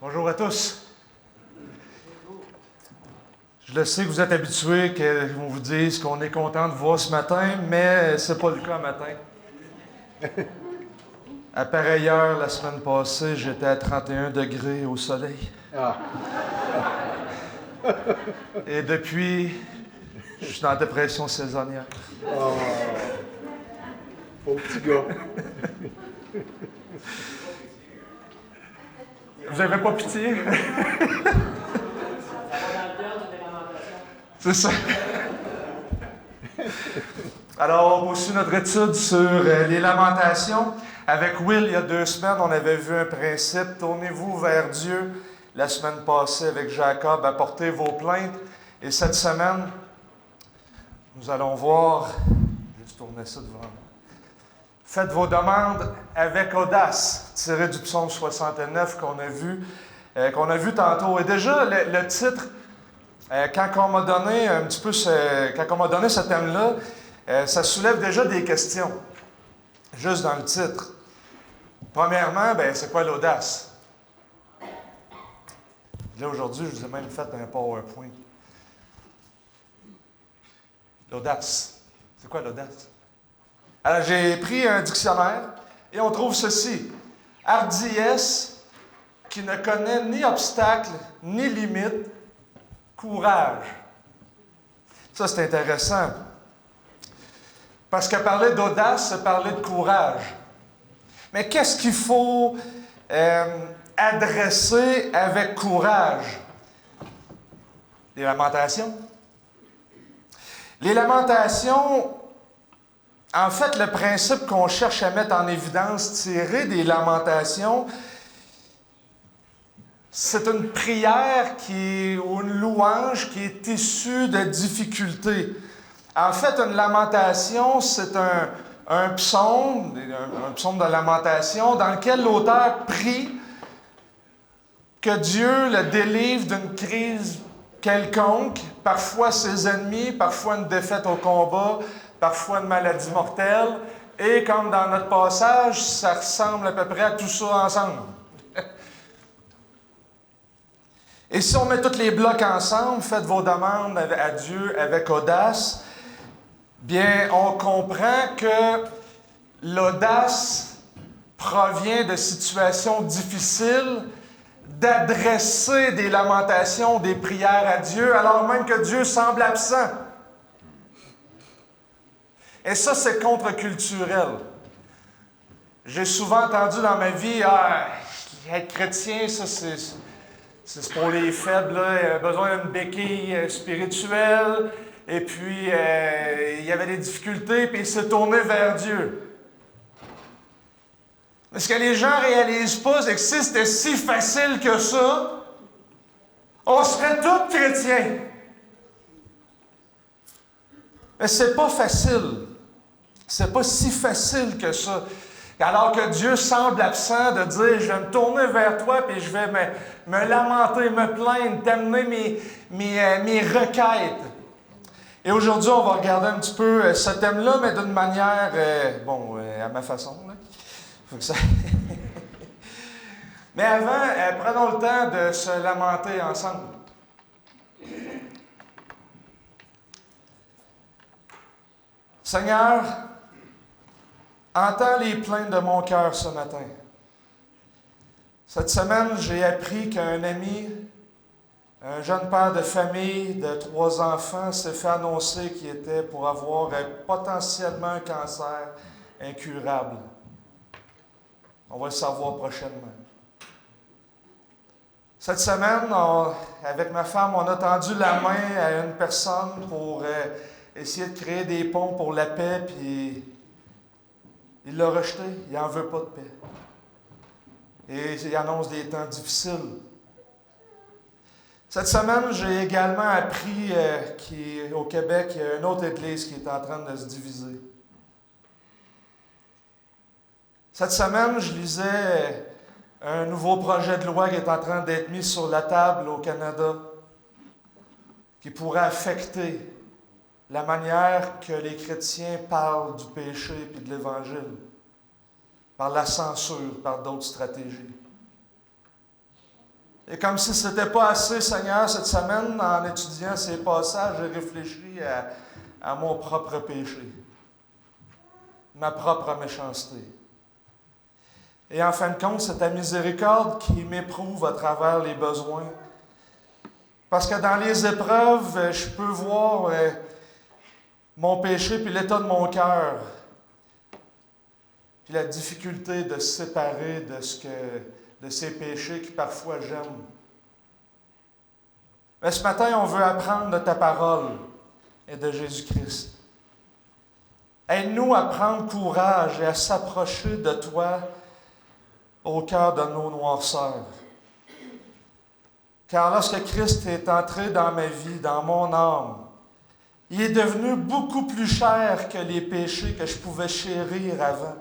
Bonjour à tous. Je le sais que vous êtes habitués qu'on vous dise qu'on est content de vous voir ce matin, mais c'est pas le cas matin. À pareille heure, la semaine passée, j'étais à 31 degrés au soleil. Ah. Et depuis, je suis dans la dépression saisonnière. Oh. Pauvre petit gars. Vous n'avez pas pitié? C'est ça. Alors, on poursuit notre étude sur les lamentations. Avec Will, il y a 2 semaines, on avait vu un principe. Tournez-vous vers Dieu. La semaine passée, avec Jacob, apportez vos plaintes. Et cette semaine, nous allons voir... Je vais tourner ça devant moi. Faites vos demandes avec audace, tiré du psaume 69 qu'on a vu tantôt. Et déjà, le titre, quand on m'a donné un petit peu quand on m'a donné ce thème-là, ça soulève déjà des questions, juste dans le titre. Premièrement, c'est quoi l'audace? Là, aujourd'hui, je vous ai même fait un PowerPoint. L'audace. C'est quoi l'audace? Alors, j'ai pris un dictionnaire et on trouve ceci. Hardiesse qui ne connaît ni obstacle ni limite, courage. Ça, c'est intéressant. Parce que parler d'audace, c'est parler de courage. Mais qu'est-ce qu'il faut adresser avec courage? Les lamentations. Les lamentations... En fait, le principe qu'on cherche à mettre en évidence, tiré des lamentations, c'est une prière ou une louange qui est issue de difficultés. En fait, une lamentation, c'est un psaume de lamentation, dans lequel l'auteur prie que Dieu le délivre d'une crise quelconque, parfois ses ennemis, parfois une défaite au combat, parfois une maladie mortelle, et comme dans notre passage, ça ressemble à peu près à tout ça ensemble. Et si on met tous les blocs ensemble, faites vos demandes à Dieu avec audace, bien, on comprend que l'audace provient de situations difficiles, d'adresser des lamentations, des prières à Dieu, alors même que Dieu semble absent. Et ça, c'est contre-culturel. J'ai souvent entendu dans ma vie, être chrétien, ça, c'est pour les faibles, là. Il y avait besoin d'une béquille spirituelle, et puis il y avait des difficultés, puis il s'est tourné vers Dieu. Mais ce que les gens ne réalisent pas, c'est que si c'était si facile que ça, on serait tous chrétiens. Mais c'est pas facile. C'est pas si facile que ça. Alors que Dieu semble absent de dire, je vais me tourner vers toi, puis je vais me lamenter, me plaindre, t'amener mes requêtes. Et aujourd'hui, on va regarder un petit peu ce thème-là, mais d'une manière, à ma façon. Là. Faut que ça... Mais avant, prenons le temps de se lamenter ensemble. Seigneur, entends les plaintes de mon cœur ce matin. Cette semaine, j'ai appris qu'un ami, un jeune père de famille de 3 enfants, s'est fait annoncer qu'il était pour avoir potentiellement un cancer incurable. On va le savoir prochainement. Cette semaine, avec ma femme, on a tendu la main à une personne pour essayer de créer des ponts pour la paix, puis il l'a rejeté. Il n'en veut pas de paix. Et il annonce des temps difficiles. Cette semaine, j'ai également appris qu'au Québec, il y a une autre église qui est en train de se diviser. Cette semaine, je lisais un nouveau projet de loi qui est en train d'être mis sur la table au Canada, qui pourrait affecter la manière que les chrétiens parlent du péché et de l'Évangile, par la censure, par d'autres stratégies. Et comme si ce n'était pas assez, Seigneur, cette semaine, en étudiant ces passages, j'ai réfléchi à mon propre péché, ma propre méchanceté. Et en fin de compte, c'est ta miséricorde qui m'éprouve à travers les besoins. Parce que dans les épreuves, je peux voir mon péché puis l'état de mon cœur, puis la difficulté de se séparer de ces péchés qui parfois j'aime. Mais ce matin, on veut apprendre de ta parole et de Jésus-Christ. Aide-nous à prendre courage et à s'approcher de toi au cœur de nos noirceurs. Car lorsque Christ est entré dans ma vie, dans mon âme, il est devenu beaucoup plus cher que les péchés que je pouvais chérir avant.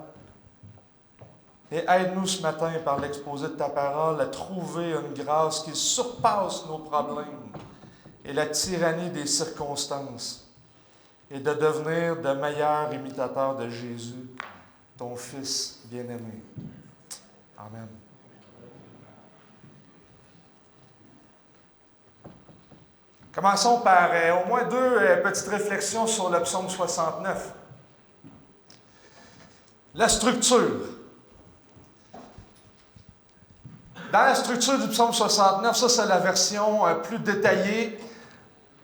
Et aide-nous ce matin, par l'exposé de ta parole, à trouver une grâce qui surpasse nos problèmes et la tyrannie des circonstances, et de devenir de meilleurs imitateurs de Jésus, ton Fils bien-aimé. Amen. Commençons par au moins deux petites réflexions sur le psaume 69. La structure. Dans la structure du psaume 69, ça c'est la version plus détaillée.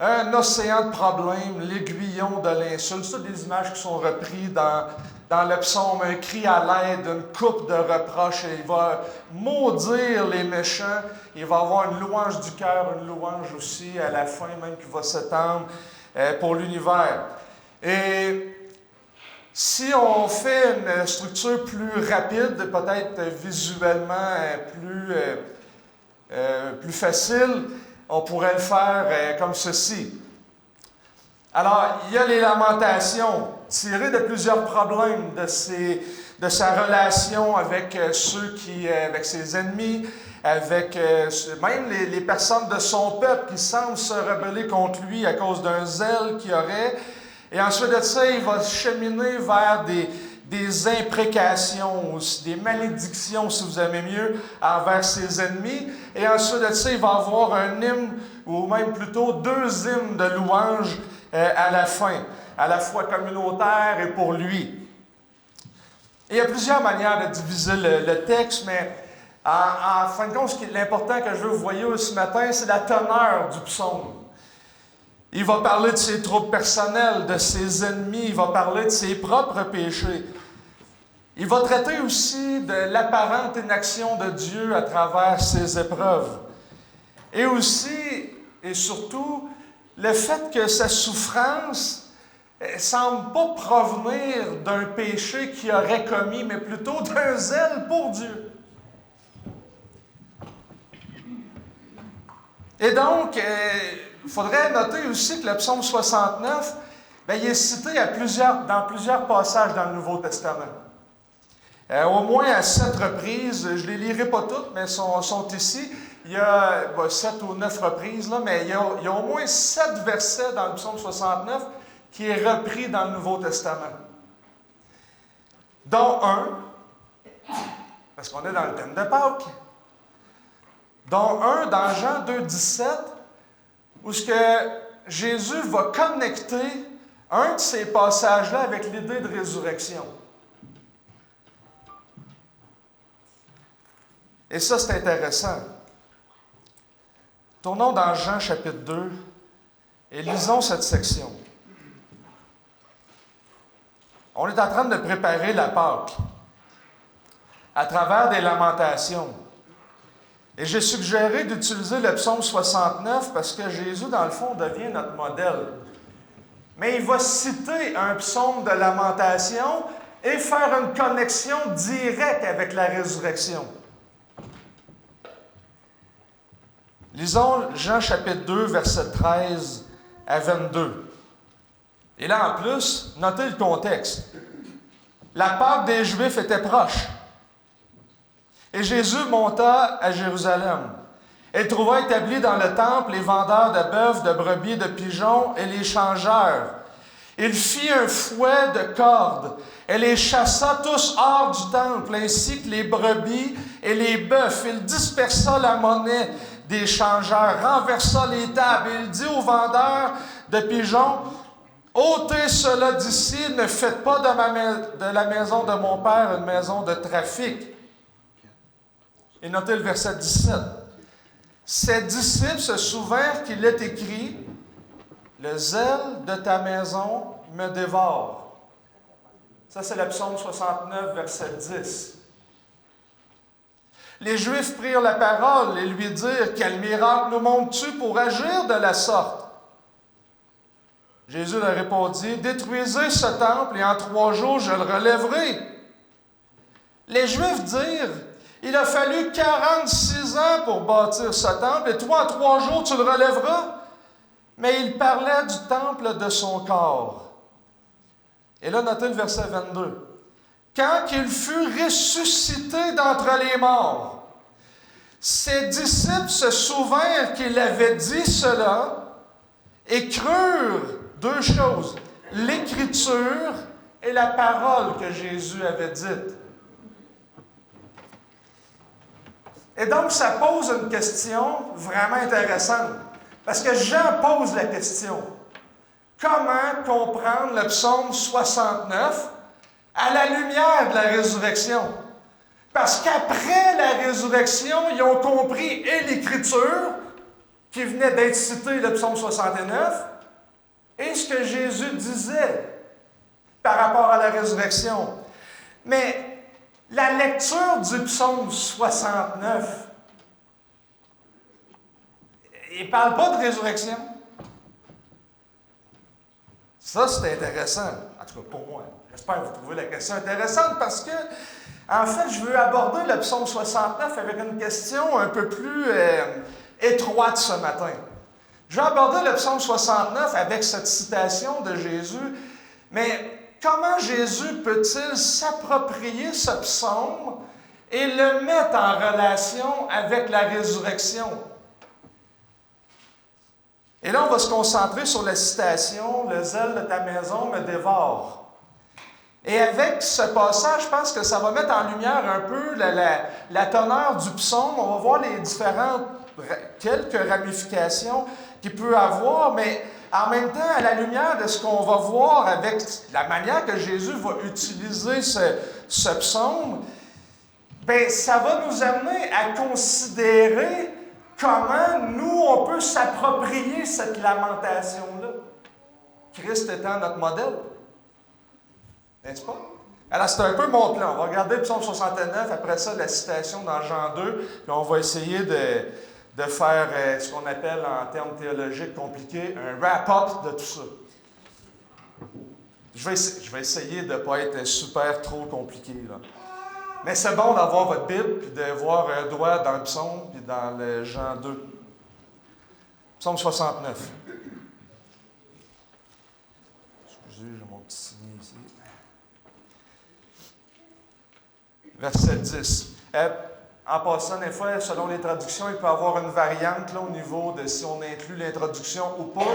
Un océan de problèmes, l'aiguillon de l'insulte. C'est des images qui sont reprises dans le psaume. Un cri à l'aide, une coupe de reproches. Et il va maudire les méchants. Il va avoir une louange du cœur, une louange aussi à la fin, même qui va s'étendre pour l'univers. Et si on fait une structure plus rapide, peut-être visuellement plus facile, on pourrait le faire comme ceci. Alors, il y a les lamentations tirées de plusieurs problèmes de sa relation avec avec ses ennemis, avec même les personnes de son peuple qui semblent se rebeller contre lui à cause d'un zèle qu'il aurait. Et ensuite de ça, il va cheminer vers des imprécations, des malédictions, si vous aimez mieux, envers ses ennemis. Et ensuite de ça, il va avoir un hymne, ou même plutôt deux hymnes de louange à la fin, à la fois communautaire et pour lui. Et il y a plusieurs manières de diviser le texte, mais en fin de compte, l'important que je veux que vous voyez ce matin, c'est la teneur du psaume. Il va parler de ses troubles personnels, de ses ennemis, il va parler de ses propres péchés. Il va traiter aussi de l'apparente inaction de Dieu à travers ses épreuves. Et aussi, et surtout, le fait que sa souffrance ne semble pas provenir d'un péché qu'il aurait commis, mais plutôt d'un zèle pour Dieu. Et donc, il faudrait noter aussi que le psaume 69, il est cité dans plusieurs passages dans le Nouveau Testament. Au moins à 7 reprises, je ne les lirai pas toutes, mais sont ici. Il y a 7 ou 9 reprises, là, mais il y a au moins 7 versets dans le psaume 69 qui est repris dans le Nouveau Testament. Dont un, parce qu'on est dans le thème de Pâques, dont un dans Jean 2, 17, où ce que Jésus va connecter un de ces passages-là avec l'idée de résurrection. Et ça, c'est intéressant. Tournons dans Jean chapitre 2 et lisons cette section. On est en train de préparer la Pâque à travers des lamentations. Et j'ai suggéré d'utiliser le psaume 69 parce que Jésus, dans le fond, devient notre modèle. Mais il va citer un psaume de lamentation et faire une connexion directe avec la résurrection. Lisons Jean chapitre 2, versets 13 à 22. Et là, en plus, notez le contexte. La Pâque des Juifs était proche. Et Jésus monta à Jérusalem. Il trouva établis dans le temple les vendeurs de bœufs, de brebis, de pigeons et les changeurs. Il fit un fouet de cordes et les chassa tous hors du temple, ainsi que les brebis et les bœufs. Il dispersa la monnaie des changeurs, renversa les tables. Et il dit aux vendeurs de pigeons, ôtez cela d'ici, ne faites pas de la maison de mon père une maison de trafic. Et notez le verset 17. Ses disciples se souvinrent qu'il est écrit, le zèle de ta maison me dévore. Ça, c'est le psaume 69, verset 10. Les Juifs prirent la parole et lui dirent, quel miracle nous montres-tu pour agir de la sorte? Jésus leur répondit, détruisez ce temple et en 3 jours je le relèverai. Les Juifs dirent, il a fallu 46 ans pour bâtir ce temple et toi en 3 jours tu le relèveras. Mais il parlait du temple de son corps. Et là, notez le verset 22. Quand il fut ressuscité d'entre les morts, ses disciples se souvinrent qu'il avait dit cela et crurent 2 choses, l'Écriture et la parole que Jésus avait dite. Et donc, ça pose une question vraiment intéressante. Parce que Jean pose la question, comment comprendre le psaume 69 à la lumière de la résurrection? Parce qu'après la résurrection, ils ont compris et l'Écriture, qui venait d'être citée, le psaume 69, et ce que Jésus disait par rapport à la résurrection. Mais la lecture du psaume 69, il ne parle pas de résurrection. Ça, c'est intéressant. En tout cas, pour moi. J'espère que vous trouvez la question intéressante parce que, en fait, je veux aborder le psaume 69 avec une question un peu plus étroite ce matin. Je vais aborder le psaume 69 avec cette citation de Jésus, mais comment Jésus peut-il s'approprier ce psaume et le mettre en relation avec la résurrection? Et là, on va se concentrer sur la citation « Le zèle de ta maison me dévore ». Et avec ce passage, je pense que ça va mettre en lumière un peu la teneur du psaume. On va voir les différentes, quelques ramifications qu'il peut avoir, mais en même temps, à la lumière de ce qu'on va voir avec la manière que Jésus va utiliser ce psaume, bien, ça va nous amener à considérer comment nous, on peut s'approprier cette lamentation-là. Christ étant notre modèle. N'est-ce pas? Alors, c'est un peu mon plan. On va regarder le psaume 69, après ça, la citation dans Jean 2, puis on va essayer de faire ce qu'on appelle, en termes théologiques compliqués, un wrap-up de tout ça. Je vais essayer de ne pas être super trop compliqué, là. Mais c'est bon d'avoir votre Bible, puis de voir un doigt dans le psaume, puis dans le Jean 2. Psaume 69. Excusez, j'ai mon petit signet ici. Verset 10. En passant, des fois, selon les traductions, il peut y avoir une variante là, au niveau de si on inclut l'introduction ou pas.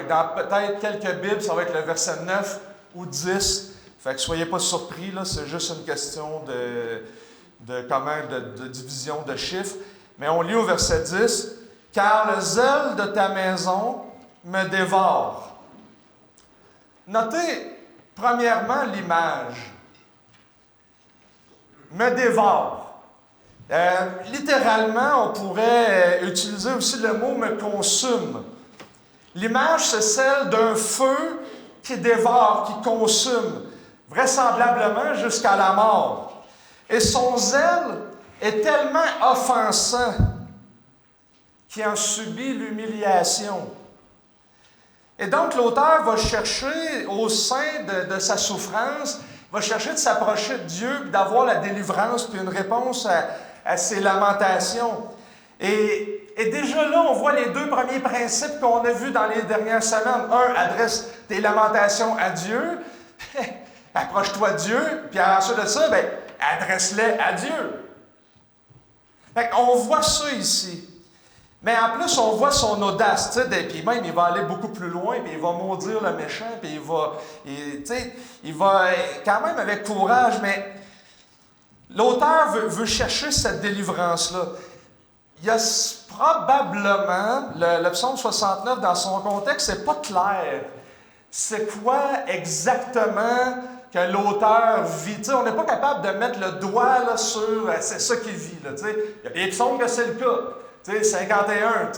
Dans peut-être quelques Bibles, ça va être le verset 9 ou 10. Fait que soyez pas surpris, là, c'est juste une question de division de chiffres. Mais on lit au verset 10, « Car le zèle de ta maison me dévore. » Notez, premièrement, l'image. « Me dévore ». Littéralement, on pourrait utiliser aussi le mot « me consume ». L'image, c'est celle d'un feu qui dévore, qui consume, vraisemblablement jusqu'à la mort. Et son zèle est tellement offensant qu'il en subit l'humiliation. Et donc, l'auteur va chercher, au sein de sa souffrance, va chercher de s'approcher de Dieu, puis d'avoir la délivrance, puis une réponse à ses lamentations. Et déjà là, on voit les 2 premiers principes qu'on a vus dans les dernières semaines. Un, adresse tes lamentations à Dieu. Approche-toi de Dieu, puis ensuite de ça, bien, adresse-les à Dieu. Fait qu'on voit ça ici. Mais en plus, on voit son audace, tu sais, puis même, il va aller beaucoup plus loin, puis il va maudire le méchant, puis il va quand même avec courage, mais l'auteur veut chercher cette délivrance-là. Il y a probablement, le psaume 69, dans son contexte, c'est pas clair. C'est quoi exactement que l'auteur vit? T'sais, on n'est pas capable de mettre le doigt là, sur c'est ça qu'il vit. Là, il y a des psaumes que c'est le cas. 51,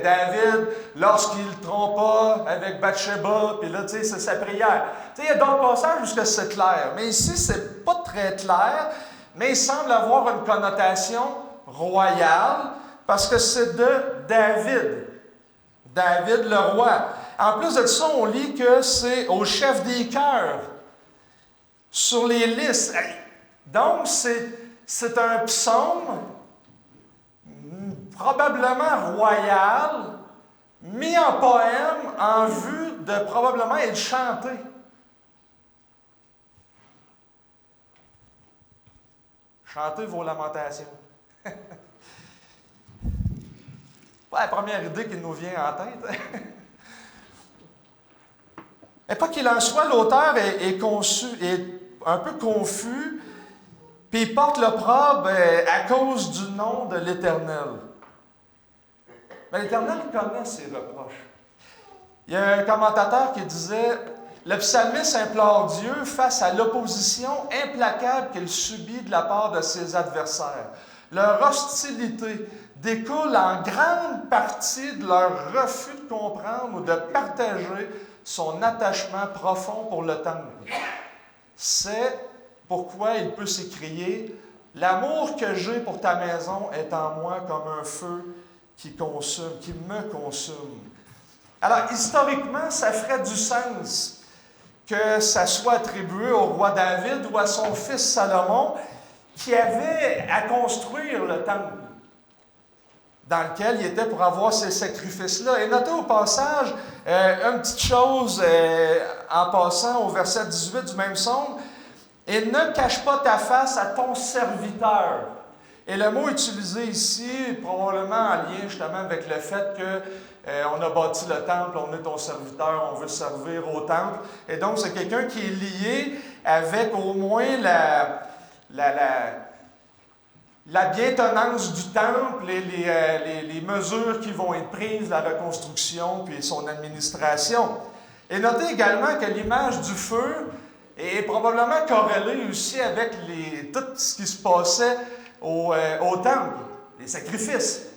David, lorsqu'il ne trompe pas avec Bathsheba, puis là, c'est sa prière. Il y a d'autres passages où c'est clair. Mais ici, c'est pas très clair, mais il semble avoir une connotation royale, parce que c'est de David. David le roi. En plus de ça, on lit que c'est au chef des chœurs, sur les listes. Donc, c'est un psaume probablement royal, mis en poème en vue de probablement être chanté. Chantez vos lamentations. Pas la première idée qui nous vient en tête. Mais pas qu'il en soit, l'auteur est un peu confus, puis il porte l'opprobre à cause du nom de l'Éternel. Mais l'Éternel connaît ses reproches. Il y a un commentateur qui disait « Le psalmiste implore Dieu face à l'opposition implacable qu'il subit de la part de ses adversaires. Leur hostilité découle en grande partie de leur refus de comprendre ou de partager son attachement profond pour le temple. C'est pourquoi il peut s'écrier « L'amour que j'ai pour ta maison est en moi comme un feu qui me consume. » Alors, historiquement, ça ferait du sens que ça soit attribué au roi David ou à son fils Salomon, qui avait à construire le temple, dans lequel il était pour avoir ces sacrifices-là. Et notez au passage, une petite chose en passant au verset 18 du même psaume, « Et ne cache pas ta face à ton serviteur. » Et le mot utilisé ici, probablement en lien justement avec le fait qu'on a bâti le temple, on est ton serviteur, on veut servir au temple. Et donc, c'est quelqu'un qui est lié avec au moins la bientenance du temple et les mesures qui vont être prises, la reconstruction, puis son administration. Et notez également que l'image du feu est probablement corrélée aussi avec tout ce qui se passait au temple, les sacrifices.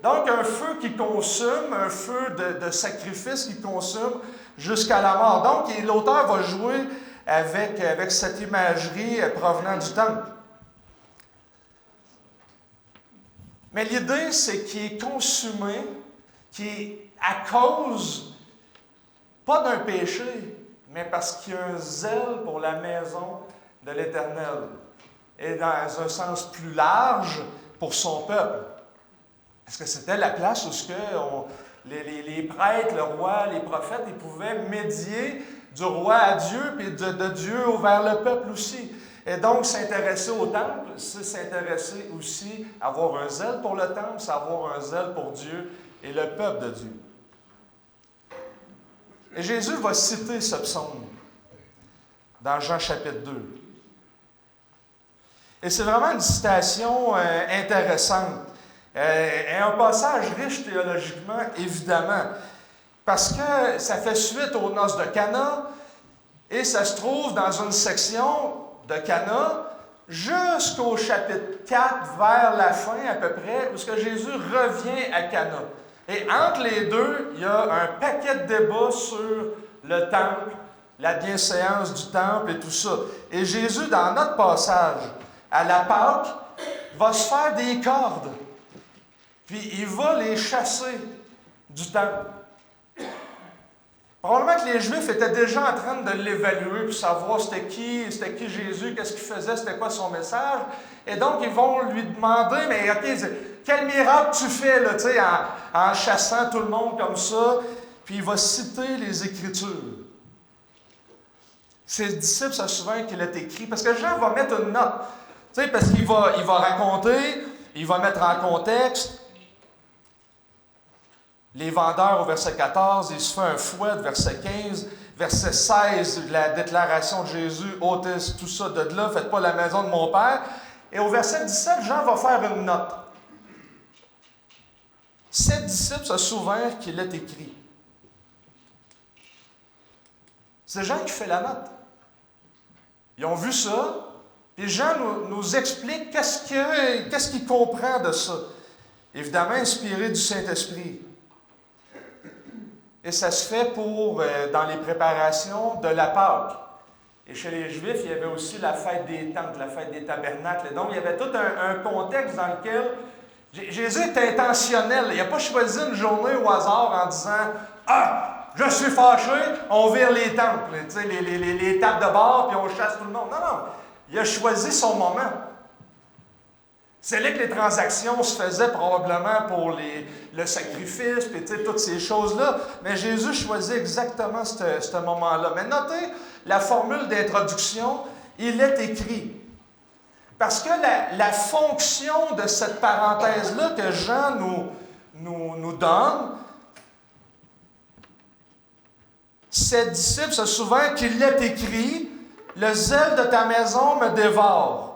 Donc, un feu qui consume, un feu de sacrifice qui consume jusqu'à la mort. Donc, l'auteur va jouer avec cette imagerie provenant du temple. Mais l'idée, c'est qu'il est consumé, qui est à cause, pas d'un péché, mais parce qu'il y a un zèle pour la maison de l'Éternel. Et dans un sens plus large, pour son peuple. Parce que c'était la place où les prêtres, le roi, les prophètes, ils pouvaient médier du roi à Dieu, puis de Dieu vers le peuple aussi. Et donc, s'intéresser au temple, c'est s'intéresser aussi à avoir un zèle pour le temple, c'est avoir un zèle pour Dieu et le peuple de Dieu. Et Jésus va citer ce psaume dans Jean chapitre 2. Et c'est vraiment une citation intéressante. Et un passage riche théologiquement, évidemment, parce que ça fait suite aux noces de Cana, et ça se trouve dans une section de Cana jusqu'au chapitre 4, vers la fin à peu près, où Jésus revient à Cana. Et entre les deux, il y a un paquet de débats sur le temple, la bienséance du temple et tout ça. Et Jésus, dans notre passage, à la Pâque, va se faire des cordes. Puis il va les chasser du temple. Probablement que les Juifs étaient déjà en train de l'évaluer pour savoir c'était qui Jésus, qu'est-ce qu'il faisait, c'était quoi son message. Et donc, ils vont lui demander, mais OK, quel miracle tu fais là, en chassant tout le monde comme ça? Puis il va citer les Écritures. Ses disciples, ça souvent qu'il est écrit, parce que Jean va mettre une note. Parce qu'il va raconter, il va mettre en contexte. Les vendeurs au verset 14, il se fait un fouet, verset 15, verset 16, la déclaration de Jésus, ôtez tout ça de là, faites pas la maison de mon Père. Et au verset 17, Jean va faire une note. Ses disciples se souvinrent qu'il est écrit. C'est Jean qui fait la note. Ils ont vu ça, puis Jean nous explique qu'est-ce qu'il comprend de ça. Évidemment, inspiré du Saint-Esprit. Et ça se fait dans les préparations de la Pâque. Et chez les Juifs, il y avait aussi la fête des tentes, la fête des tabernacles. Et donc, il y avait tout un contexte dans lequel Jésus est intentionnel. Il n'a pas choisi une journée au hasard en disant « Ah, je suis fâché, on vire les temples, tu sais, les tables de bord, puis on chasse tout le monde. » Non, non. Il a choisi son moment. C'est là que les transactions se faisaient probablement pour le sacrifice, puis toutes ces choses-là. Mais Jésus choisit exactement ce moment-là. Mais notez la formule d'introduction, il est écrit. Parce que la fonction de cette parenthèse-là que Jean nous donne, ses disciples se souviennent qu'il est écrit, le zèle de ta maison me dévore.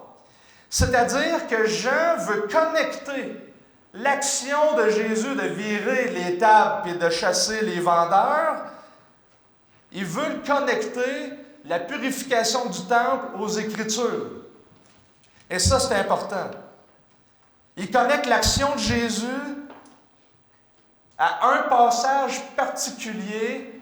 C'est-à-dire que Jean veut connecter l'action de Jésus de virer les tables et de chasser les vendeurs. Il veut le connecter, la purification du temple, aux Écritures. Et ça, c'est important. Il connecte l'action de Jésus à un passage particulier,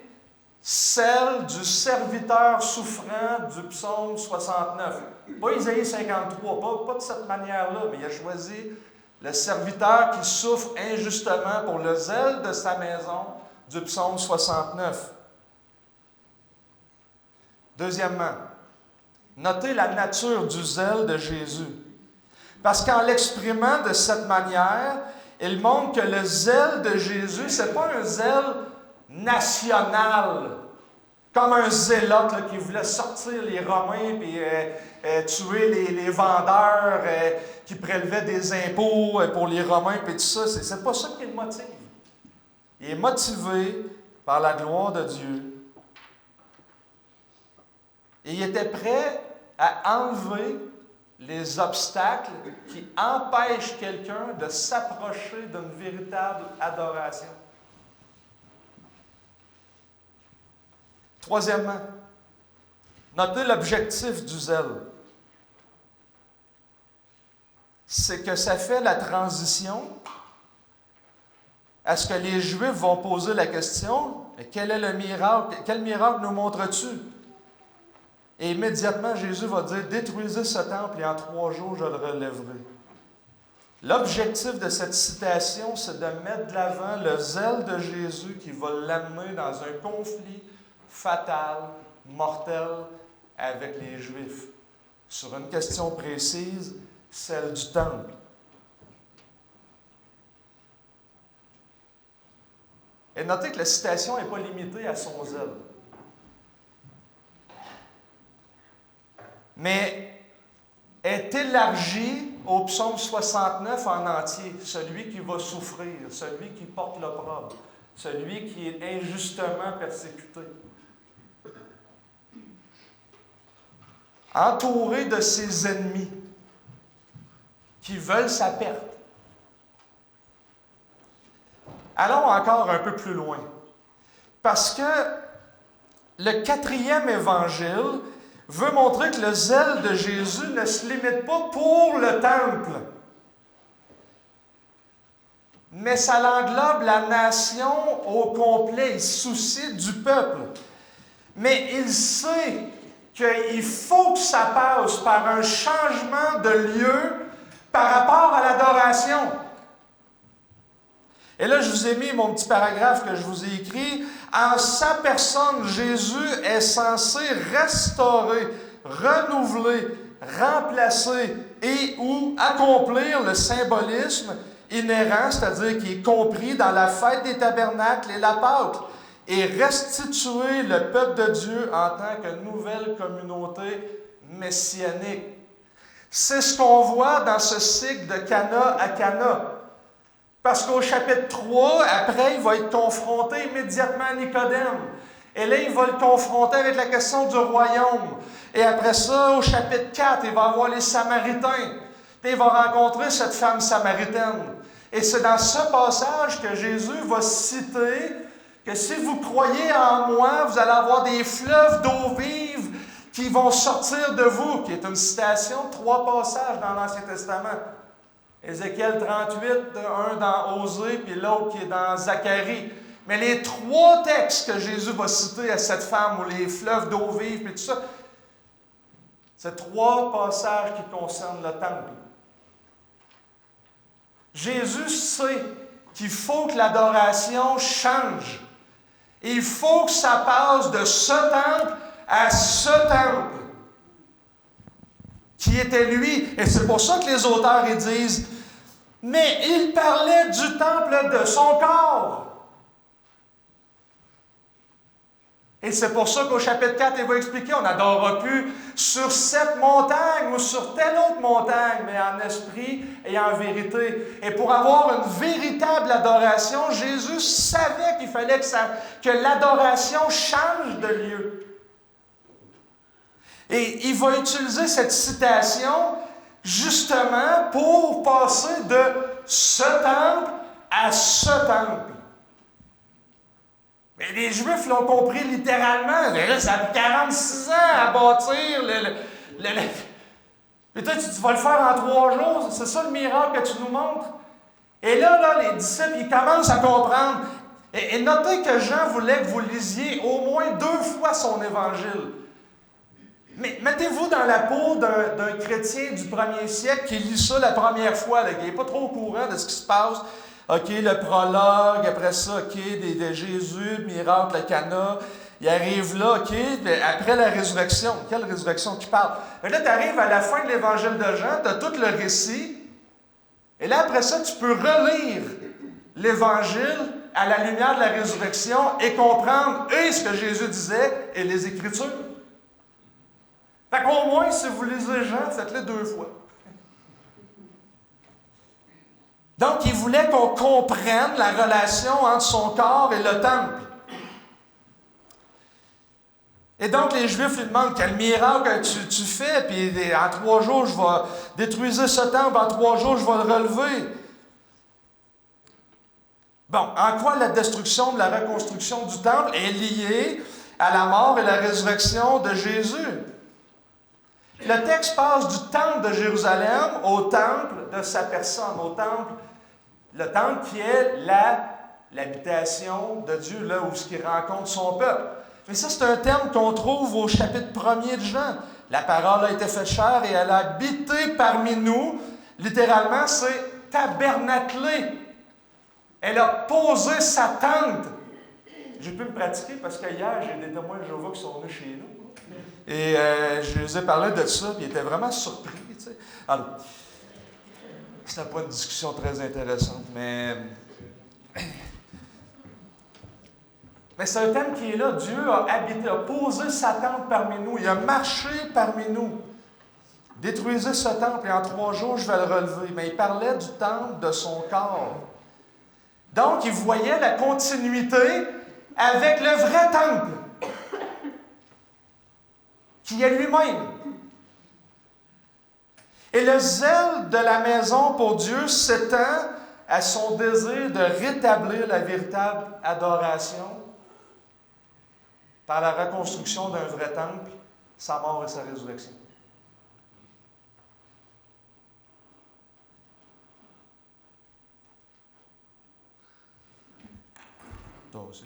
celle du serviteur souffrant du psaume 69. Pas Isaïe 53, pas de cette manière-là, mais il a choisi le serviteur qui souffre injustement pour le zèle de sa maison du psaume 69. Deuxièmement, notez la nature du zèle de Jésus. Parce qu'en l'exprimant de cette manière, il montre que le zèle de Jésus, ce n'est pas un zèle national, comme un zélote là, qui voulait sortir les Romains et tuer les vendeurs qui prélevaient des impôts pour les Romains et tout ça. C'est pas ça qui le motive. Il est motivé par la gloire de Dieu. Et il était prêt à enlever les obstacles qui empêchent quelqu'un de s'approcher d'une véritable adoration. Troisièmement, notez l'objectif du zèle. C'est que ça fait la transition à ce que les Juifs vont poser la question, quel est le miracle? Quel miracle nous montres-tu? Et immédiatement, Jésus va dire, détruisez ce temple et en 3 jours, je le relèverai. L'objectif de cette citation, c'est de mettre de l'avant le zèle de Jésus qui va l'amener dans un conflit fatal, mortel, avec les Juifs, sur une question précise, celle du temple. Et notez que la citation n'est pas limitée à son zèle. Mais est élargie au psaume 69 en entier, celui qui va souffrir, celui qui porte l'opprobre, celui qui est injustement persécuté. Entouré de ses ennemis qui veulent sa perte. Allons encore un peu plus loin. Parce que le 4e évangile veut montrer que le zèle de Jésus ne se limite pas pour le temple, mais ça englobe la nation au complet. Il se soucie du peuple. Mais il sait qu'il faut que ça passe par un changement de lieu par rapport à l'adoration. Et là, je vous ai mis mon petit paragraphe que je vous ai écrit. En sa personne, Jésus est censé restaurer, renouveler, remplacer et ou accomplir le symbolisme inhérent, c'est-à-dire qui est compris dans la fête des tabernacles et la Pâque, et restituer le peuple de Dieu en tant que nouvelle communauté messianique. C'est ce qu'on voit dans ce cycle de Cana à Cana. Parce qu'au chapitre 3, après, il va être confronté immédiatement à Nicodème. Et là, il va le confronter avec la question du royaume. Et après ça, au chapitre 4, il va avoir les Samaritains. Puis il va rencontrer cette femme samaritaine. Et c'est dans ce passage que Jésus va citer que si vous croyez en moi, vous allez avoir des fleuves d'eau vive qui vont sortir de vous, qui est une citation de 3 passages dans l'Ancien Testament. Ézéchiel 38, un dans Osée, puis l'autre qui est dans Zacharie. Mais les 3 textes que Jésus va citer à cette femme, ou les fleuves d'eau vive, et tout ça, c'est 3 passages qui concernent le temple. Jésus sait qu'il faut que l'adoration change. Il faut que ça passe de ce temple à ce temple qui était lui. Et c'est pour ça que les auteurs ils disent, mais il parlait du temple de son corps. Et c'est pour ça qu'au chapitre 4, il va expliquer, on n'adorera plus sur cette montagne ou sur telle autre montagne, mais en esprit et en vérité. Et pour avoir une véritable adoration, Jésus savait qu'il fallait que l'adoration change de lieu. Et il va utiliser cette citation justement pour passer de ce temple à ce temple. Mais les Juifs l'ont compris littéralement. Mais là, ça a pris 46 ans à bâtir Et toi, tu vas le faire en 3 jours. C'est ça le miracle que tu nous montres. Et là, les disciples, ils commencent à comprendre. Et notez que Jean voulait que vous lisiez au moins 2 fois son évangile. Mais mettez-vous dans la peau d'un chrétien du 1er siècle qui lit ça la première fois, là, qui n'est pas trop au courant de ce qui se passe. OK, le prologue, après ça, OK, de Jésus, miracle à Cana. Il arrive là, OK, après la résurrection. Quelle résurrection qui parle? Et là, tu arrives à la fin de l'évangile de Jean, tu as tout le récit. Et là, après ça, tu peux relire l'évangile à la lumière de la résurrection et comprendre ce que Jésus disait et les Écritures. Fait qu'au moins, si vous lisez Jean, faites-le 2 fois. Donc, il voulait qu'on comprenne la relation entre son corps et le temple. Et donc, les Juifs lui demandent quel miracle tu fais, puis en 3 jours, je vais détruire ce temple, en 3 jours, je vais le relever. Bon, en quoi la destruction de la reconstruction du temple est liée à la mort et la résurrection de Jésus? Le texte passe du temple de Jérusalem au temple de sa personne, le temple qui est l'habitation de Dieu, là où il rencontre son peuple. Mais ça, c'est un terme qu'on trouve au chapitre 1er de Jean. La parole a été faite chair et elle a habité parmi nous. Littéralement, c'est tabernaclé. Elle a posé sa tente. J'ai pu me pratiquer parce qu'hier, j'ai des témoins de Jéhovah qui sont venus chez nous. Et je les ai parlé de ça, puis ils étaient vraiment surpris. Tu sais. Alors, c'était pas une discussion très intéressante, mais c'est un thème qui est là. Dieu a habité, a posé sa tente parmi nous. Il a marché parmi nous. Détruisez ce temple et en 3 jours, je vais le relever. Mais il parlait du temple de son corps. Donc, il voyait la continuité avec le vrai temple, qui est lui-même. Et le zèle de la maison pour Dieu s'étend à son désir de rétablir la véritable adoration par la reconstruction d'un vrai temple, sa mort et sa résurrection. Toi aussi.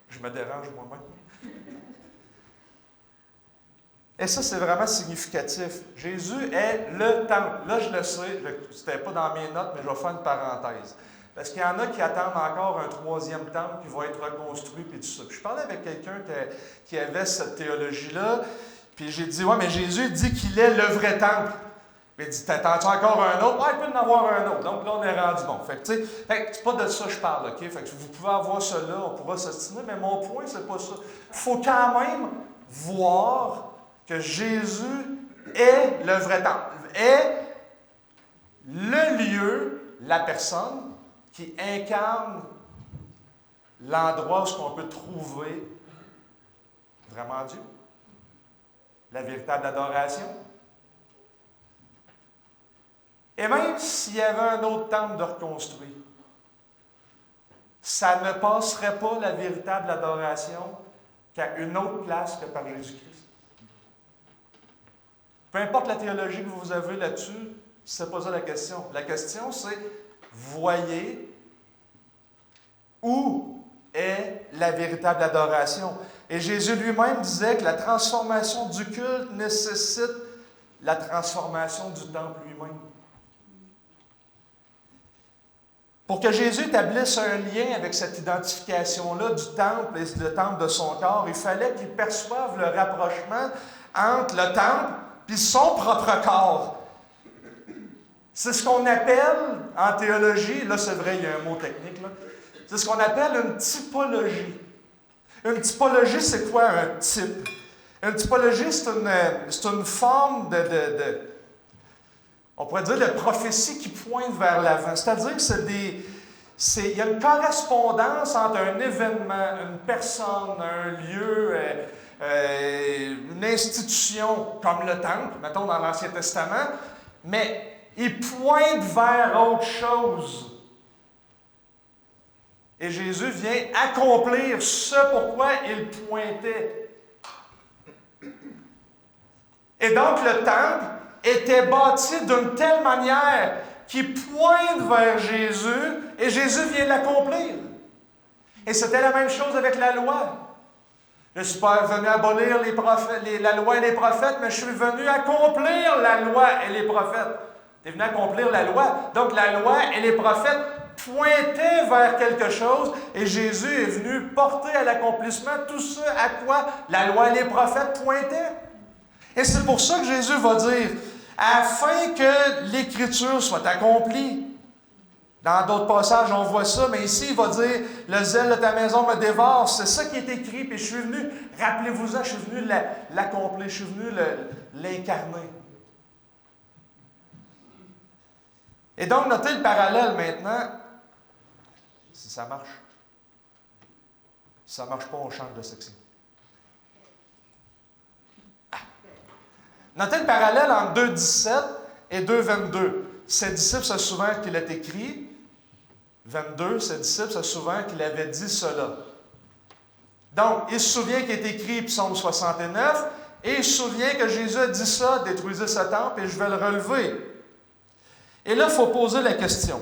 Je me dérange moi-même. Et ça, c'est vraiment significatif. Jésus est le temple. Là, je le sais, c'était pas dans mes notes, mais je vais faire une parenthèse. Parce qu'il y en a qui attendent encore un 3e temple qui va être reconstruit, puis tout ça. Puis je parlais avec quelqu'un qui avait cette théologie-là, puis j'ai dit, ouais, mais Jésus dit qu'il est le vrai temple. Puis il dit, t'attends-tu encore un autre? Ouais, il peut en avoir un autre. Donc là, on est rendu bon. Fait que, tu sais, c'est pas de ça que je parle, OK? Fait que vous pouvez avoir cela, on pourra s'ostiner, mais mon point, c'est pas ça. Il faut quand même voir que Jésus est le vrai temple, est le lieu, la personne qui incarne l'endroit où on peut trouver vraiment Dieu, la véritable adoration. Et même s'il y avait un autre temple de reconstruire, ça ne passerait pas la véritable adoration qu'à une autre place que par Jésus-Christ. Peu importe la théologie que vous avez là-dessus, c'est pas ça la question. La question, c'est, voyez où est la véritable adoration. Et Jésus lui-même disait que la transformation du culte nécessite la transformation du temple lui-même. Pour que Jésus établisse un lien avec cette identification-là du temple et le temple de son corps, il fallait qu'il perçoive le rapprochement entre le temple et son propre corps. C'est ce qu'on appelle, en théologie, là c'est vrai, il y a un mot technique, là, c'est ce qu'on appelle une typologie. Une typologie, c'est quoi un type? Une typologie, c'est une forme on pourrait dire de prophétie qui pointe vers l'avant. C'est-à-dire que il y a une correspondance entre un événement, une personne, un lieu, une institution, comme le temple, mettons dans l'Ancien Testament, mais il pointe vers autre chose. Et Jésus vient accomplir ce pourquoi il pointait. Et donc le temple était bâti d'une telle manière qu'il pointe vers Jésus, et Jésus vient l'accomplir. Et c'était la même chose avec la loi. Je ne suis pas venu abolir la loi et les prophètes, mais je suis venu accomplir la loi et les prophètes. Tu es venu accomplir la loi. Donc la loi et les prophètes pointaient vers quelque chose, et Jésus est venu porter à l'accomplissement tout ce à quoi la loi et les prophètes pointaient. Et c'est pour ça que Jésus va dire, afin que l'Écriture soit accomplie. Dans d'autres passages, on voit ça, mais ici, il va dire, le zèle de ta maison me dévore. C'est ça qui est écrit, puis je suis venu, rappelez-vous-en, je suis venu l'accomplir, je suis venu l'incarner. Et donc, notez le parallèle maintenant, si ça marche. Si ça ne marche pas, on change de section. Notez le parallèle entre 2,17 et 2,22. Ses disciples se souviennent qu'il est écrit. 22, ses disciples se souviennent qu'il avait dit cela. Donc, il se souvient qu'il est écrit Psaume 69, et il se souvient que Jésus a dit ça, détruisez ce temple, et je vais le relever. Et là, il faut poser la question.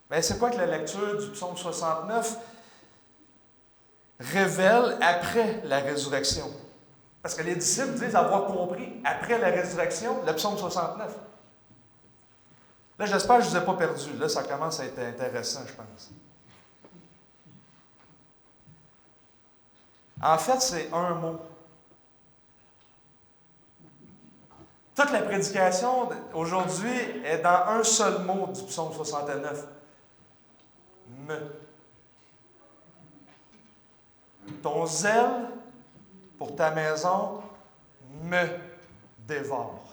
Bien, c'est quoi que la lecture du Psaume 69 révèle après la résurrection? Parce que les disciples disent avoir compris, après la résurrection, le Psaume 69. Là, j'espère que je ne vous ai pas perdu. Là, ça commence à être intéressant, je pense. En fait, c'est un mot. Toute la prédication aujourd'hui est dans un seul mot du Psaume 69. Me. Ton zèle pour ta maison me dévore.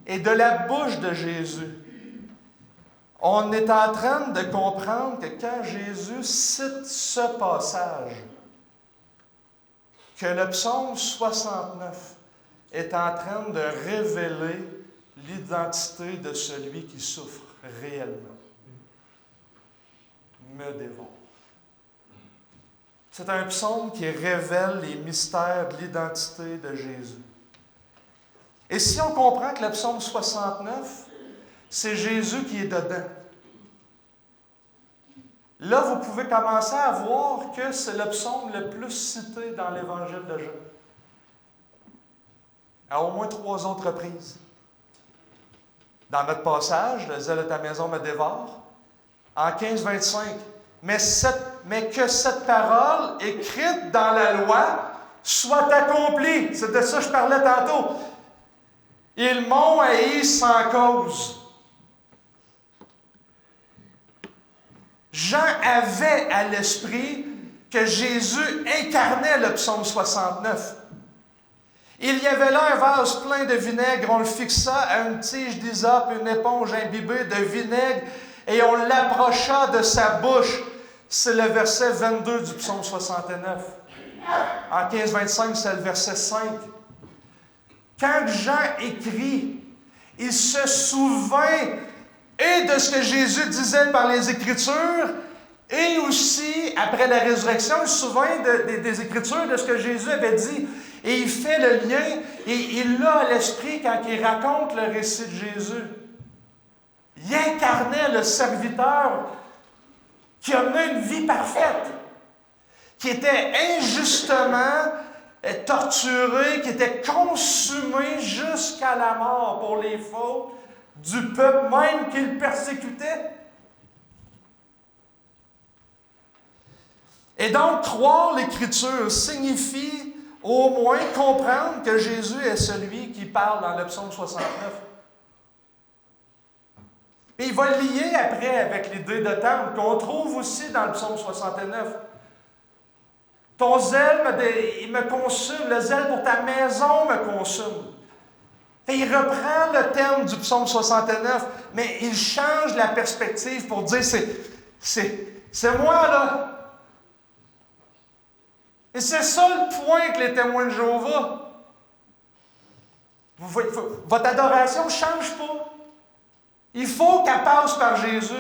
Et de la bouche de Jésus, on est en train de comprendre que quand Jésus cite ce passage, que le psaume 69 est en train de révéler l'identité de celui qui souffre réellement. Me dévore. C'est un psaume qui révèle les mystères de l'identité de Jésus. Et si on comprend que le psaume 69, c'est Jésus qui est dedans, là, vous pouvez commencer à voir que c'est le psaume le plus cité dans l'Évangile de Jean. À au moins 3 autres reprises. Dans notre passage, le zèle de ta maison me dévore, en 15-25. Mais que cette parole écrite dans la loi soit accomplie. C'est de ça que je parlais tantôt. Ils m'ont haï sans cause. Jean avait à l'esprit que Jésus incarnait le psaume 69. Il y avait là un vase plein de vinaigre, on le fixa à une tige d'hysope, une éponge imbibée de vinaigre, et on l'approcha de sa bouche. C'est le verset 22 du psaume 69. En 15-25, c'est le verset 5. Quand Jean écrit, Il se souvint et de ce que Jésus disait par les Écritures, et aussi, après la résurrection, il se souvint des Écritures, de ce que Jésus avait dit. Et il fait le lien, et il l'a à l'esprit quand il raconte le récit de Jésus. Il incarnait le serviteur qui a mené une vie parfaite, qui était injustement torturé, qui était consumé jusqu'à la mort pour les fautes du peuple même qu'il persécutait. Et donc, croire l'Écriture signifie au moins comprendre que Jésus est celui qui parle dans le psaume 69. Et il va le lier après avec l'idée de temple qu'on trouve aussi dans le psaume 69. Ton zèle, il me consume, le zèle pour ta maison me consume. Et il reprend le thème du psaume 69, mais il change la perspective pour dire c'est moi là. Et c'est ça le point que les témoins de Jéhovah. Votre adoration ne change pas. Il faut qu'elle passe par Jésus.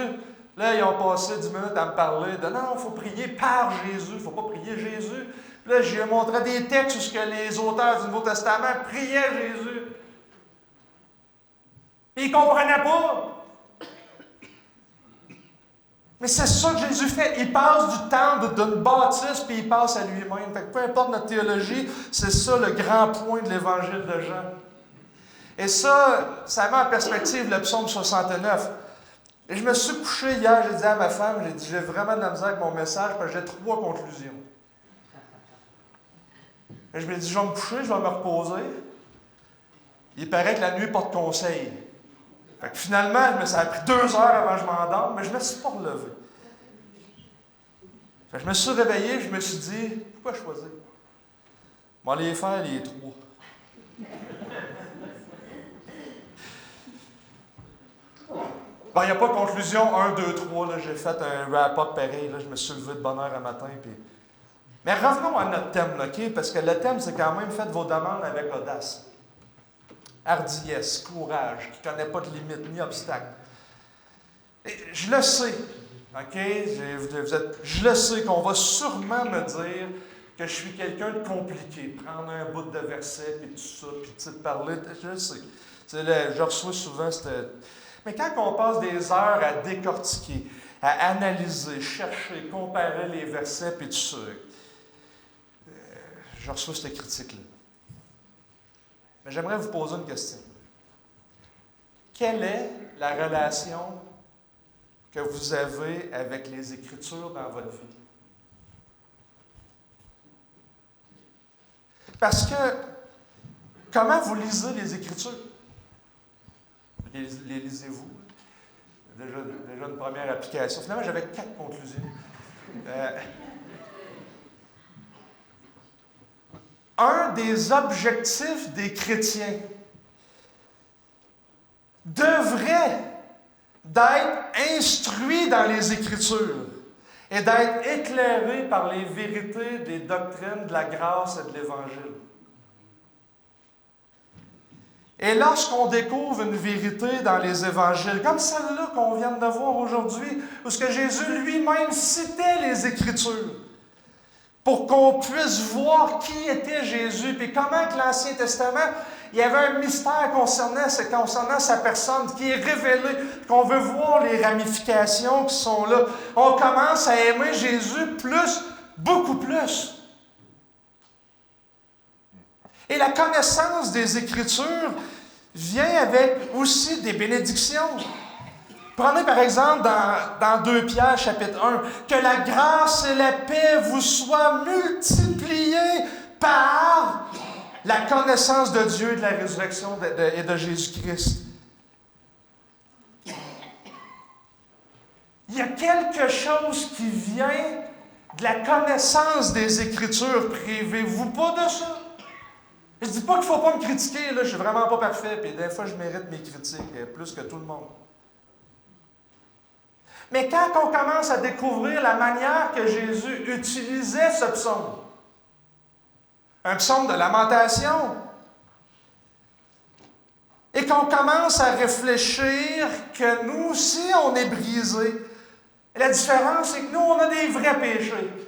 Là, ils ont passé 10 minutes à me parler de non, il faut prier par Jésus, il ne faut pas prier Jésus. Là, j'ai montré des textes où ce que les auteurs du Nouveau Testament priaient Jésus. Et ils ne comprenaient pas. Mais c'est ça que Jésus fait. Il passe du temps d'une bâtisse, puis il passe à lui-même. Fait que peu importe notre théologie, c'est ça le grand point de l'Évangile de Jean. Et ça met en perspective le psaume 69. Et je me suis couché hier, j'ai dit à ma femme, j'ai vraiment de la misère avec mon message, parce que j'ai 3 conclusions. Et je me dis, je vais me coucher, je vais me reposer. Il paraît que la nuit porte conseil. Fait que finalement, ça a pris 2 heures avant que je m'endorme, mais je ne me suis pas relevé. Fait que je me suis réveillé, je me suis dit, pourquoi choisir? Je vais les faire les 3. Il n'y a pas de conclusion 1, 2, 3. Là, j'ai fait un wrap-up pareil. Là, je me suis levé de bonne heure un matin. Puis... Mais revenons à notre thème, OK? Parce que le thème, c'est quand même faites vos demandes avec audace. Hardiesse, courage, qui ne connaît pas de limite ni obstacle. Et je le sais, OK? Je le sais qu'on va sûrement me dire que je suis quelqu'un de compliqué. Prendre un bout de verset, puis tout ça, puis parler, je le sais. Je reçois souvent cette... Mais quand on passe des heures à décortiquer, à analyser, chercher, comparer les versets, puis tout ça, je reçois cette critique-là. Mais j'aimerais vous poser une question. Quelle est la relation que vous avez avec les Écritures dans votre vie? Parce que, comment vous lisez les Écritures? Les lisez-vous? Déjà une première application. Finalement, j'avais 4 conclusions. Un des objectifs des chrétiens devrait d'être instruit dans les Écritures et d'être éclairé par les vérités des doctrines de la grâce et de l'Évangile. Et lorsqu'on découvre une vérité dans les Évangiles, comme celle-là qu'on vient de voir aujourd'hui, où ce que Jésus lui-même citait les Écritures, pour qu'on puisse voir qui était Jésus, puis comment que l'Ancien Testament, il y avait un mystère concernant sa personne qui est révélé, qu'on veut voir les ramifications qui sont là. On commence à aimer Jésus plus, beaucoup plus. Et la connaissance des Écritures vient avec aussi des bénédictions. Prenez par exemple dans 2 Pierre chapitre 1, que la grâce et la paix vous soient multipliées par la connaissance de Dieu, de la résurrection et de Jésus-Christ. Il y a quelque chose qui vient de la connaissance des Écritures. Privez-vous pas de ça. Je ne dis pas qu'il ne faut pas me critiquer, là, je ne suis vraiment pas parfait, puis des fois je mérite mes critiques, plus que tout le monde. Mais quand on commence à découvrir la manière que Jésus utilisait ce psaume, un psaume de lamentation, et qu'on commence à réfléchir que nous aussi, on est brisés. La différence, c'est que nous, on a des vrais péchés.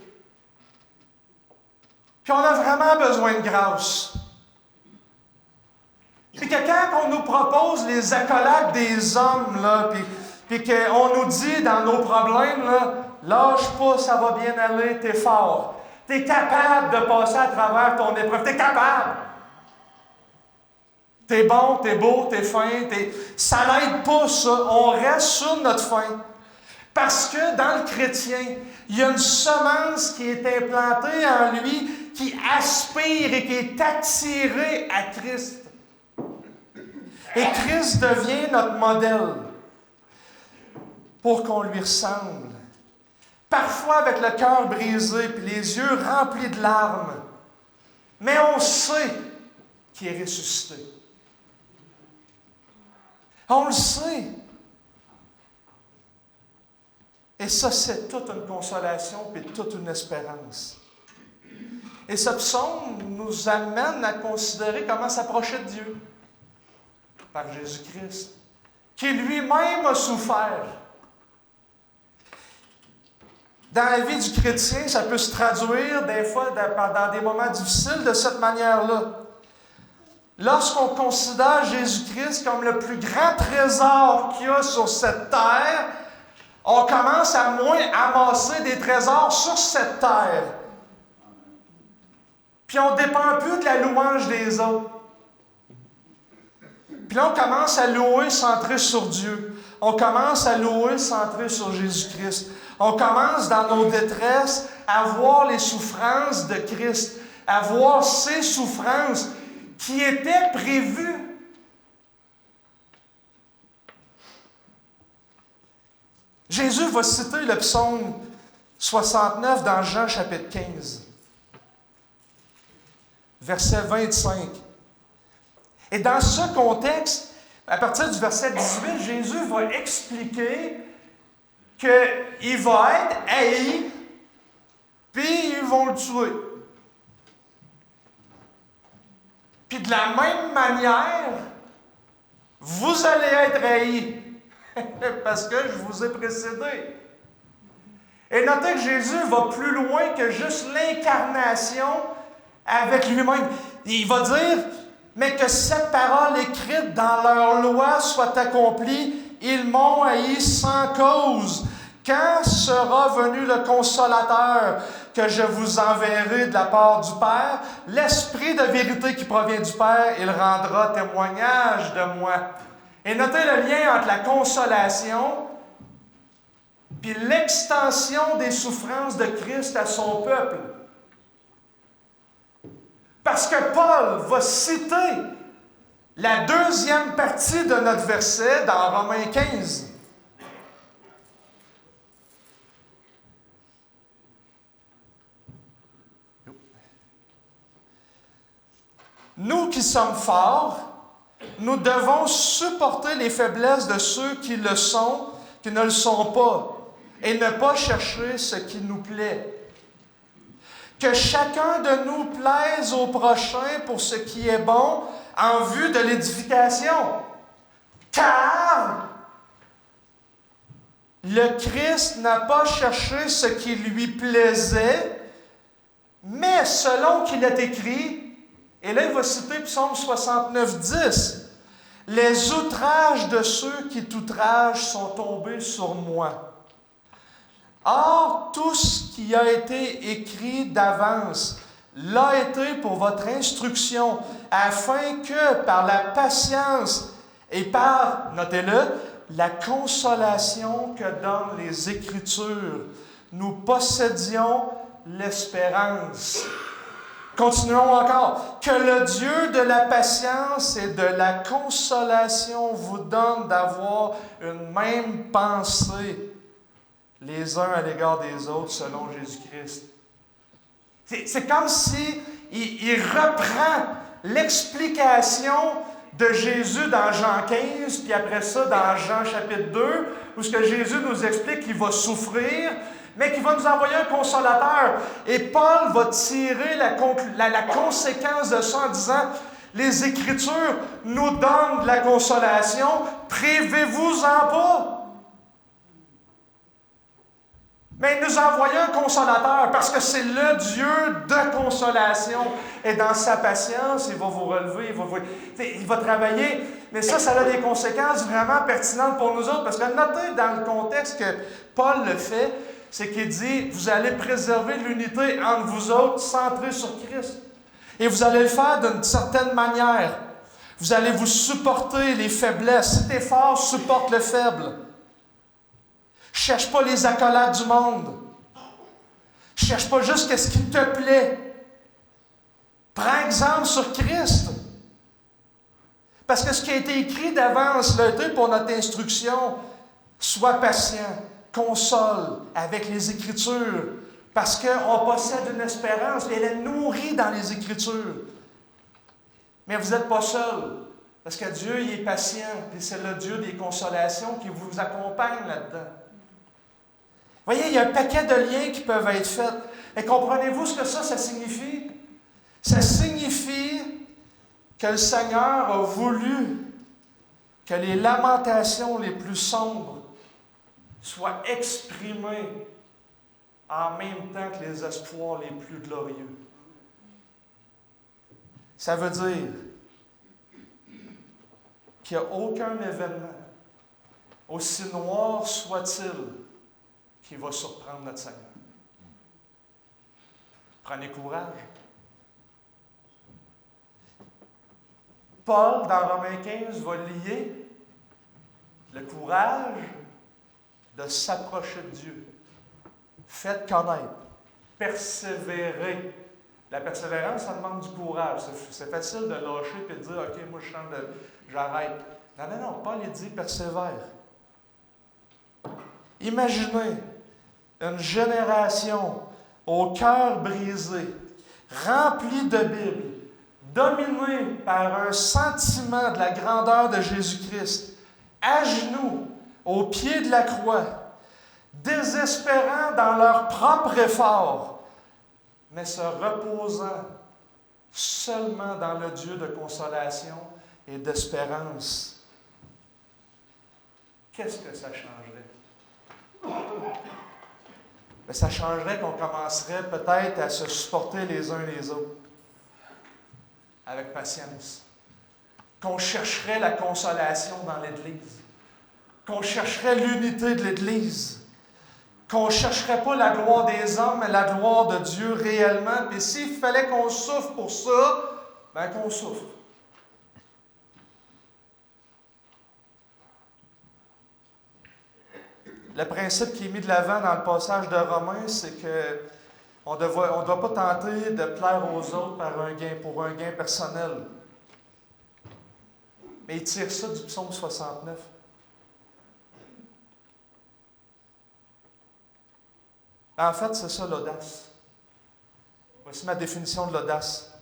Puis on a vraiment besoin de grâce. Puis que quand on nous propose les accolades des hommes, là, puis qu'on nous dit dans nos problèmes, là, lâche pas, ça va bien aller, t'es fort. T'es capable de passer à travers ton épreuve. T'es capable. T'es bon, t'es beau, t'es fin. Ça n'aide pas, ça. On reste sur notre fin. Parce que dans le chrétien, il y a une semence qui est implantée en lui, qui aspire et qui est attirée à Christ. Et Christ devient notre modèle pour qu'on lui ressemble. Parfois avec le cœur brisé puis les yeux remplis de larmes. Mais on sait qu'il est ressuscité. On le sait. Et ça, c'est toute une consolation et toute une espérance. Et ce psaume nous amène à considérer comment s'approcher de Dieu par Jésus-Christ, qui lui-même a souffert. Dans la vie du chrétien, ça peut se traduire des fois dans des moments difficiles de cette manière-là. Lorsqu'on considère Jésus-Christ comme le plus grand trésor qu'il y a sur cette terre, on commence à moins amasser des trésors sur cette terre. Puis on ne dépend plus de la louange des autres. Puis là, on commence à louer centré sur Dieu. On commence à louer centré sur Jésus-Christ. On commence dans nos détresses à voir les souffrances de Christ, à voir ses souffrances qui étaient prévues. Jésus va citer le psaume 69 dans Jean chapitre 15, verset 25. Et dans ce contexte, à partir du verset 18, Jésus va expliquer qu'il va être haï, puis ils vont le tuer. Puis de la même manière, vous allez être haïs, parce que je vous ai précédé. Et notez que Jésus va plus loin que juste l'incarnation avec lui-même. Il va dire, mais que cette parole écrite dans leur loi soit accomplie, ils m'ont haï sans cause. Quand sera venu le Consolateur que je vous enverrai de la part du Père, l'Esprit de vérité qui provient du Père, il rendra témoignage de moi. Et notez le lien entre la consolation puis l'extension des souffrances de Christ à son peuple. Parce que Paul va citer la deuxième partie de notre verset dans Romains 15. Nous qui sommes forts, nous devons supporter les faiblesses de ceux qui le sont, qui ne le sont pas, et ne pas chercher ce qui nous plaît. Que chacun de nous plaise au prochain pour ce qui est bon en vue de l'édification. Car le Christ n'a pas cherché ce qui lui plaisait, mais selon qu'il est écrit, et là il va citer Psaume 69, 10, « Les outrages de ceux qui t'outragent sont tombés sur moi. Or, tout ce qui a été écrit d'avance l'a été pour votre instruction, afin que par la patience et par, notez-le, la consolation que donnent les Écritures, nous possédions l'espérance. » Continuons encore. « Que le Dieu de la patience et de la consolation vous donne d'avoir une même pensée les uns à l'égard des autres selon Jésus-Christ. » C'est comme si il reprend l'explication de Jésus dans Jean 15, puis après ça dans Jean chapitre 2, où ce que Jésus nous explique qu'il va souffrir, mais qu'il va nous envoyer un consolateur. Et Paul va tirer la conséquence de ça en disant, Les Écritures nous donnent de la consolation. Privez-vous-en pas. Mais il nous a envoyé un consolateur parce que c'est le Dieu de consolation. Et dans sa patience, il va vous relever, il va travailler. Mais ça a des conséquences vraiment pertinentes pour nous autres. Parce que notez dans le contexte que Paul le fait, c'est qu'il dit, vous allez préserver l'unité entre vous autres centrée sur Christ. Et vous allez le faire d'une certaine manière. Vous allez vous supporter les faiblesses. Si tu es fort, supporte le faible. Cherche pas les accolades du monde. Cherche pas juste ce qui te plaît. Prends exemple sur Christ. Parce que ce qui a été écrit d'avance l'a été pour notre instruction. Sois patient, console avec les Écritures. Parce qu'on possède une espérance et elle est nourrie dans les Écritures. Mais vous n'êtes pas seul. Parce que Dieu, il est patient. Et c'est le Dieu des consolations qui vous accompagne là-dedans. Vous voyez, il y a un paquet de liens qui peuvent être faits. Et comprenez-vous ce que ça signifie? Ça signifie que le Seigneur a voulu que les lamentations les plus sombres soient exprimées en même temps que les espoirs les plus glorieux. Ça veut dire qu'il n'y a aucun événement, aussi noir soit-il, qui va surprendre notre Seigneur. Prenez courage. Paul, dans Romains 15, va lier le courage de s'approcher de Dieu. Faites connaître. Persévérer. La persévérance, ça demande du courage. C'est facile de lâcher et de dire, OK, moi je change j'arrête. Non. Paul, il dit persévère. Imaginez une génération au cœur brisé, remplie de Bible, dominée par un sentiment de la grandeur de Jésus-Christ, à genoux, au pied de la croix, désespérant dans leur propre effort, mais se reposant seulement dans le Dieu de consolation et d'espérance. Qu'est-ce que ça changerait? Mais ça changerait qu'on commencerait peut-être à se supporter les uns les autres, avec patience. Qu'on chercherait la consolation dans l'Église. Qu'on chercherait l'unité de l'Église. Qu'on ne chercherait pas la gloire des hommes, mais la gloire de Dieu réellement. Puis s'il fallait qu'on souffre pour ça, bien qu'on souffre. Le principe qui est mis de l'avant dans le passage de Romains, c'est qu'on ne doit pas tenter de plaire aux autres pour un gain personnel. Mais il tire ça du psaume 69. En fait, c'est ça l'audace. Voici ma définition de l'audace.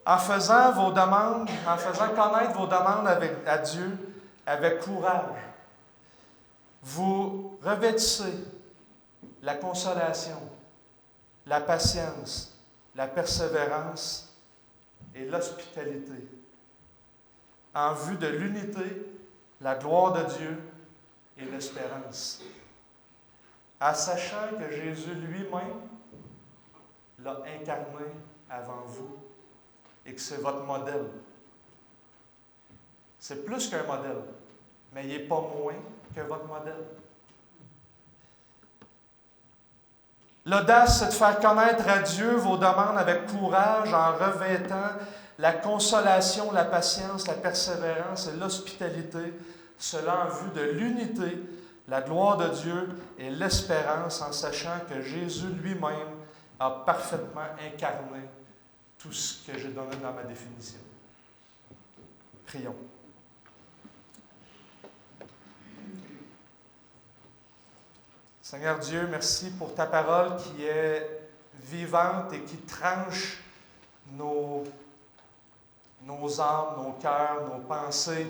En faisant connaître vos demandes à Dieu avec courage, vous revêtissez la consolation, la patience, la persévérance et l'hospitalité en vue de l'unité, la gloire de Dieu et l'espérance. En sachant que Jésus lui-même l'a incarné avant vous et que c'est votre modèle. C'est plus qu'un modèle, mais il n'est pas moins que votre modèle. L'audace, c'est de faire connaître à Dieu vos demandes avec courage en revêtant la consolation, la patience, la persévérance et l'hospitalité, cela en vue de l'unité, la gloire de Dieu et l'espérance en sachant que Jésus lui-même a parfaitement incarné tout ce que j'ai donné dans ma définition. Prions. Seigneur Dieu, merci pour ta parole qui est vivante et qui tranche nos âmes, nos cœurs, nos pensées.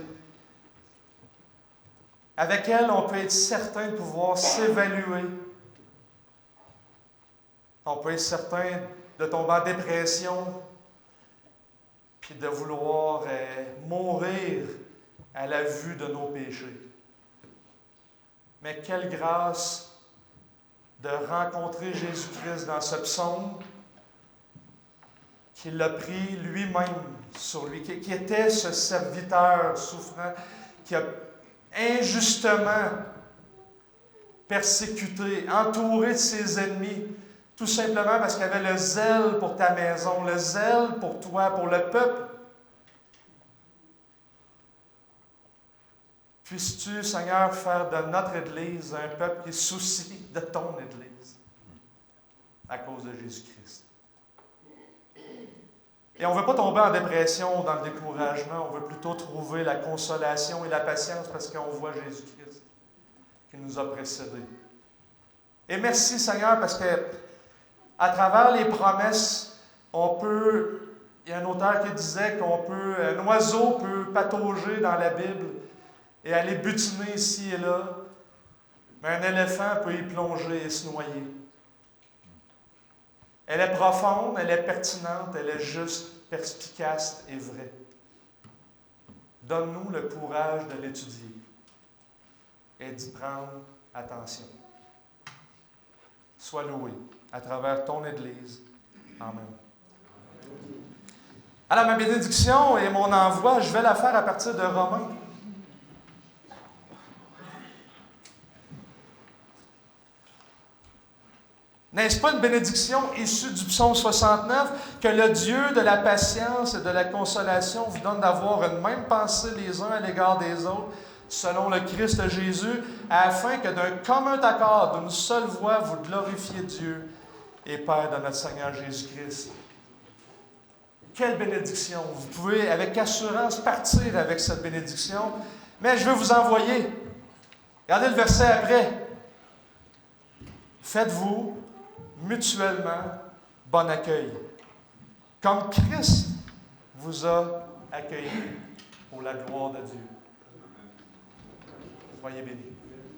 Avec elle, on peut être certain de pouvoir s'évaluer. On peut être certain de tomber en dépression, puis et de vouloir mourir à la vue de nos péchés. Mais quelle grâce de rencontrer Jésus-Christ dans ce psaume, qu'il l'a pris lui-même sur lui, qui était ce serviteur souffrant, qui a injustement persécuté, entouré de ses ennemis, tout simplement parce qu'il avait le zèle pour ta maison, le zèle pour toi, pour le peuple. Puisses-tu, Seigneur, faire de notre Église un peuple qui se soucie de ton Église à cause de Jésus-Christ. Et on ne veut pas tomber en dépression ou dans le découragement, on veut plutôt trouver la consolation et la patience parce qu'on voit Jésus-Christ qui nous a précédés. Et merci, Seigneur, parce que à travers les promesses, il y a un auteur qui disait un oiseau peut patauger dans la Bible et aller butiner ici et là, mais un éléphant peut y plonger et se noyer. Elle est profonde, elle est pertinente, elle est juste, perspicace et vraie. Donne-nous le courage de l'étudier et d'y prendre attention. Sois loué à travers ton Église. Amen. Alors, ma bénédiction et mon envoi, je vais la faire à partir de Romains. N'est-ce pas une bénédiction issue du psaume 69 que le Dieu de la patience et de la consolation vous donne d'avoir une même pensée les uns à l'égard des autres, selon le Christ Jésus, afin que d'un commun accord, d'une seule voix, vous glorifiez Dieu et Père de notre Seigneur Jésus-Christ. Quelle bénédiction! Vous pouvez avec assurance partir avec cette bénédiction, mais je veux vous envoyer. Regardez le verset après. Faites-vous mutuellement bon accueil, comme Christ vous a accueilli pour la gloire de Dieu. Soyez bénis.